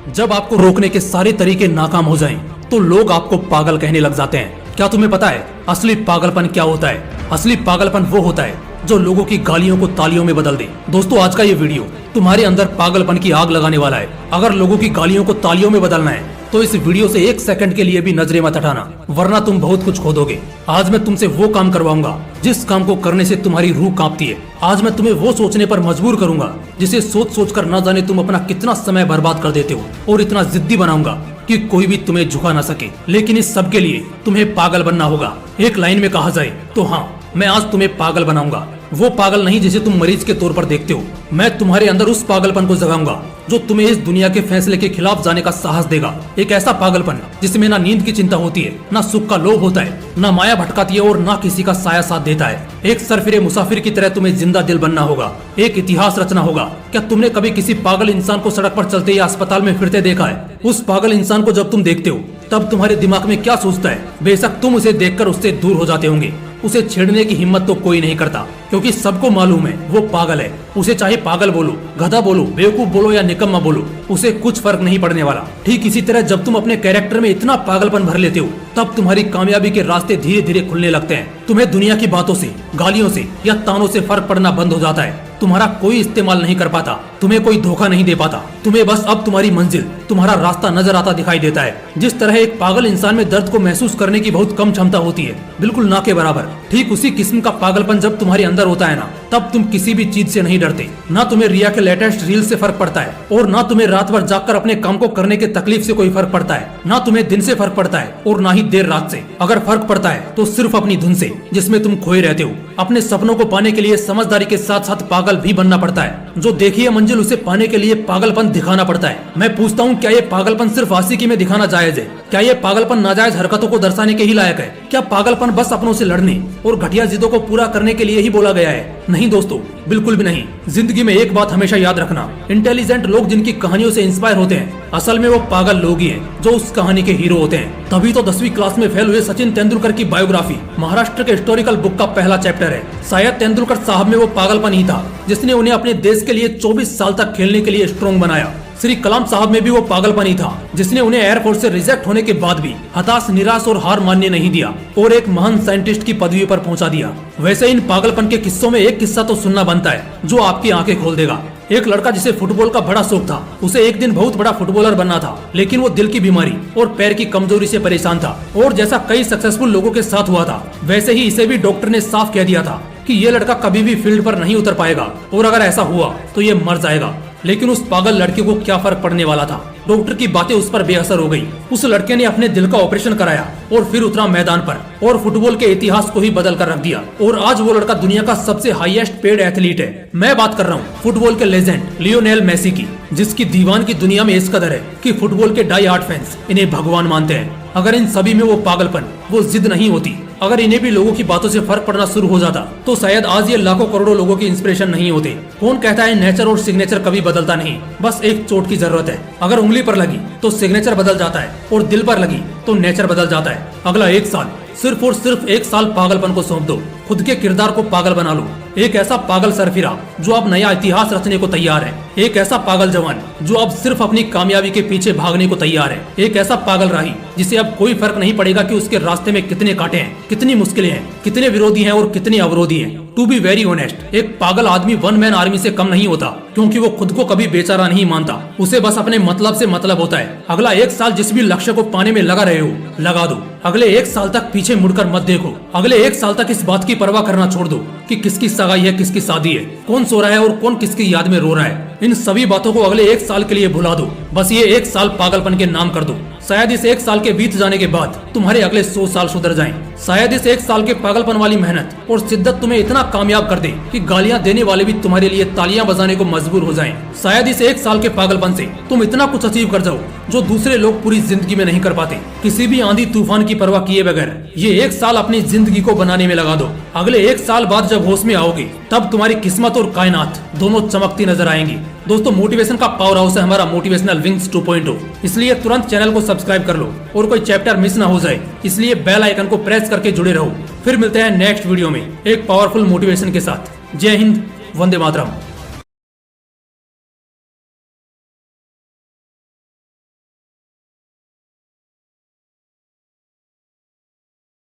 जब आपको रोकने के सारे तरीके नाकाम हो जाएं, तो लोग आपको पागल कहने लग जाते हैं। क्या तुम्हें पता है असली पागलपन क्या होता है? असली पागलपन वो होता है जो लोगों की गालियों को तालियों में बदल दे। दोस्तों, आज का ये वीडियो तुम्हारे अंदर पागलपन की आग लगाने वाला है। अगर लोगों की गालियों को तालियों में बदलना है तो इस वीडियो से एक सेकंड के लिए भी नजरें मत हटाना, वरना तुम बहुत कुछ खो दोगे। आज मैं तुमसे वो काम करवाऊंगा जिस काम को करने से तुम्हारी रूह कांपती है। आज मैं तुम्हें वो सोचने पर मजबूर करूंगा जिसे सोच सोच कर न जाने तुम अपना कितना समय बर्बाद कर देते हो, और इतना जिद्दी बनाऊंगा कि कोई भी तुम्हें झुका ना सके। लेकिन इस सब के लिए तुम्हें पागल बनना होगा। एक लाइन में कहा जाए तो हाँ, मैं आज तुम्हें पागल बनाऊंगा। वो पागल नहीं जिसे तुम मरीज के तौर पर देखते हो। मैं तुम्हारे अंदर उस पागलपन को जगाऊंगा जो तुम्हें इस दुनिया के फैसले के खिलाफ जाने का साहस देगा। एक ऐसा पागलपन जिसमें ना नींद की चिंता होती है, ना सुख का लोभ होता है, ना माया भटकाती है और ना किसी का साया साथ देता है। एक सरफिरे मुसाफिर की तरह तुम्हें जिंदा दिल बनना होगा, एक इतिहास रचना होगा। क्या तुमने कभी किसी पागल इंसान को सड़क पर चलते या अस्पताल में फिरते देखा है? उस पागल इंसान को जब तुम देखते हो तब तुम्हारे दिमाग में क्या सोचता है? बेशक तुम उसे देखकर उससे दूर हो जाते होंगे। उसे छेड़ने की हिम्मत तो कोई नहीं करता, क्योंकि सबको मालूम है वो पागल है। उसे चाहे पागल बोलो, गधा बोलो, बेवकूफ बोलो या निकम्मा बोलो, उसे कुछ फर्क नहीं पड़ने वाला। ठीक इसी तरह जब तुम अपने कैरेक्टर में इतना पागलपन भर लेते हो तब तुम्हारी कामयाबी के रास्ते धीरे धीरे खुलने लगते हैं। तुम्हें दुनिया की बातों से, गालियों से या तानों से फर्क पड़ना बंद हो जाता है। तुम्हारा कोई इस्तेमाल नहीं कर पाता, तुम्हें कोई धोखा नहीं दे पाता। तुम्हें बस अब तुम्हारी मंजिल, तुम्हारा रास्ता नजर आता दिखाई देता है। जिस तरह एक पागल इंसान में दर्द को महसूस करने की बहुत कम क्षमता होती है, बिल्कुल ना के बराबर, ठीक उसी किस्म का पागलपन जब तुम्हारे अंदर होता है ना, तब तुम किसी भी चीज से नहीं डरते। ना तुम्हें रिया के लेटेस्ट रील से फर्क पड़ता है, और ना तुम्हें रात भर जागकर अपने काम को करने के तकलीफ से कोई फर्क पड़ता है। ना तुम्हें दिन से फर्क पड़ता है और ना ही देर रात से। अगर फर्क पड़ता है तो सिर्फ अपनी धुन से, जिसमें तुम खोए रहते हो। अपने सपनों को पाने के लिए समझदारी के साथ साथ पागल भी बनना पड़ता है। जो देखी है मंजिल, उसे पाने के लिए पागलपन दिखाना पड़ता है। मैं पूछता हूँ, क्या ये पागलपन सिर्फ आशिकी में दिखाना जायज है? क्या ये पागलपन नाजायज हरकतों को दर्शाने के ही लायक है? क्या पागलपन बस अपनों से लड़ने और घटिया जिद्दों को पूरा करने के लिए ही बोला गया है? नहीं दोस्तों, बिल्कुल भी नहीं। जिंदगी में एक बात हमेशा याद रखना, इंटेलिजेंट लोग जिनकी कहानियों से इंस्पायर होते हैं, असल में वो पागल लोग ही हैं जो उस कहानी के हीरो होते हैं। तभी तो 10वीं क्लास में फेल हुए सचिन तेंदुलकर की बायोग्राफी महाराष्ट्र के हिस्टोरिकल बुक का पहला चैप्टर है। शायद तेंदुलकर साहब में वो पागलपन ही था जिसने उन्हें अपने देश के लिए 24 साल तक खेलने के लिए स्ट्रॉन्ग बनाया। श्री कलाम साहब में भी वो पागलपन ही था जिसने उन्हें एयरफोर्स से रिजेक्ट होने के बाद भी हताश, निराश और हार मानने नहीं दिया और एक महान साइंटिस्ट की पदवी पर पहुंचा दिया। वैसे इन पागलपन के किस्सों में एक किस्सा तो सुनना बनता है जो आपकी आंखें खोल देगा। एक लड़का जिसे फुटबॉल का बड़ा शौक था, उसे एक दिन बहुत बड़ा फुटबॉलर बनना था, लेकिन वो दिल की बीमारी और पैर की कमजोरी से परेशान था। और जैसा कई सक्सेसफुल लोगों के साथ हुआ था, वैसे ही इसे भी डॉक्टर ने साफ कह दिया था कि ये लड़का कभी भी फील्ड पर नहीं उतर पाएगा, और अगर ऐसा हुआ तो ये मर जाएगा। लेकिन उस पागल लड़के को क्या फर्क पड़ने वाला था? डॉक्टर की बातें उस पर बेअसर हो गई। उस लड़के ने अपने दिल का ऑपरेशन कराया और फिर उतरा मैदान पर और फुटबॉल के इतिहास को ही बदल कर रख दिया। और आज वो लड़का दुनिया का सबसे हाईएस्ट पेड एथलीट है। मैं बात कर रहा हूँ फुटबॉल के लेजेंड लियोनेल मेसी की, जिसकी दीवान की दुनिया में इस कदर है कि फुटबॉल के डाई हार्ड फैंस इन्हें भगवान मानते हैं। अगर इन सभी में वो पागलपन, वो जिद नहीं होती, अगर इन्हें भी लोगों की बातों से फर्क पड़ना शुरू हो जाता, तो शायद आज ये लाखों करोड़ों लोगों की इंस्पिरेशन नहीं होते। कौन कहता है नेचर और सिग्नेचर कभी बदलता नहीं? बस एक चोट की जरूरत है। अगर उंगली पर लगी तो सिग्नेचर बदल जाता है, और दिल पर लगी तो नेचर बदल जाता है। अगला एक साल, सिर्फ और सिर्फ एक साल पागलपन को सौंप दो। खुद के किरदार को पागल बना लो। एक ऐसा पागल सरफिरा जो अब नया इतिहास रचने को तैयार है। एक ऐसा पागल जवान जो अब सिर्फ अपनी कामयाबी के पीछे भागने को तैयार है। एक ऐसा पागल राही जिसे अब कोई फर्क नहीं पड़ेगा कि उसके रास्ते में कितने कांटे हैं, कितनी मुश्किलें हैं, कितने विरोधी हैं और कितने अवरोधी हैं। टू बी वेरी ऑनेस्ट, एक पागल आदमी वन मैन आर्मी से कम नहीं होता, क्योंकि वो खुद को कभी बेचारा नहीं मानता। उसे बस अपने मतलब से मतलब होता है। अगला एक साल जिस भी लक्ष्य को पाने में लगा रहे हो, लगा दो। अगले एक साल तक पीछे मुड़कर मत देखो। अगले एक साल तक इस बात की परवाह करना छोड़ दो कि किसकी सगाई है, किसकी शादी है, कौन सो रहा है और कौन किसकी याद में रो रहा है। इन सभी बातों को अगले एक साल के लिए भुला दो। बस ये एक साल पागलपन के नाम कर दो। शायद इस एक साल के बीत जाने के बाद तुम्हारे अगले 100 साल सुधर जाएं। शायद इस एक साल के पागलपन वाली मेहनत और शिद्दत तुम्हें इतना कामयाब कर दे कि गालियां देने वाले भी तुम्हारे लिए तालियां बजाने को मजबूर हो जाएं। शायद इस एक साल के पागलपन से तुम इतना कुछ अचीव कर जाओ जो दूसरे लोग पूरी जिंदगी में नहीं कर पाते। किसी भी आंधी तूफान की परवाह किए बगैर ये एक साल अपनी जिंदगी को बनाने में लगा दो। अगले एक साल बाद जब होश में आओगे, तब तुम्हारी किस्मत और कायनात दोनों चमकती नजर आएंगी। दोस्तों, मोटिवेशन का पावर हाउस है हमारा मोटिवेशनल विंग्स 2.0, इसलिए तुरंत चैनल को सब्सक्राइब कर लो और कोई चैप्टर मिस ना हो जाए, इसलिए बेल आइकन को प्रेस करके जुड़े रहो। फिर मिलते हैं नेक्स्ट वीडियो में एक पावरफुल मोटिवेशन के साथ। जय हिंद, वंदे मातरम।